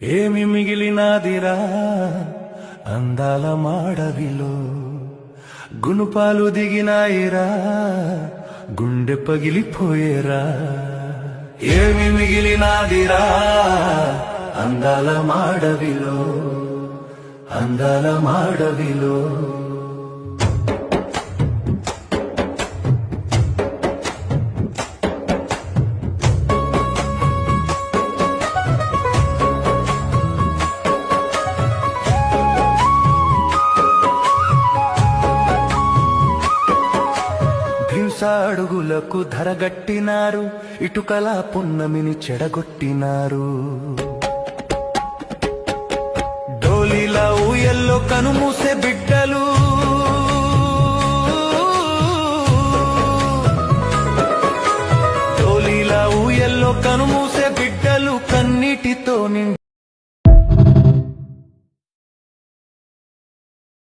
ఏమి మిగిలినాదిరా అందాల మాడవిలో, గునుపాలు దిగినాయిరా గుండె పగిలిపోయేరా. ఏమి మిగిలినాదిరా అందాల మాడవిలో, అందాల మాడవిలో. అడుగులకు ధరగట్టినారు, ఇటుకల పున్నమిని చెడగొట్టినారు. డోలీలా ఊయల్లో కనుమూసే బిడ్డలు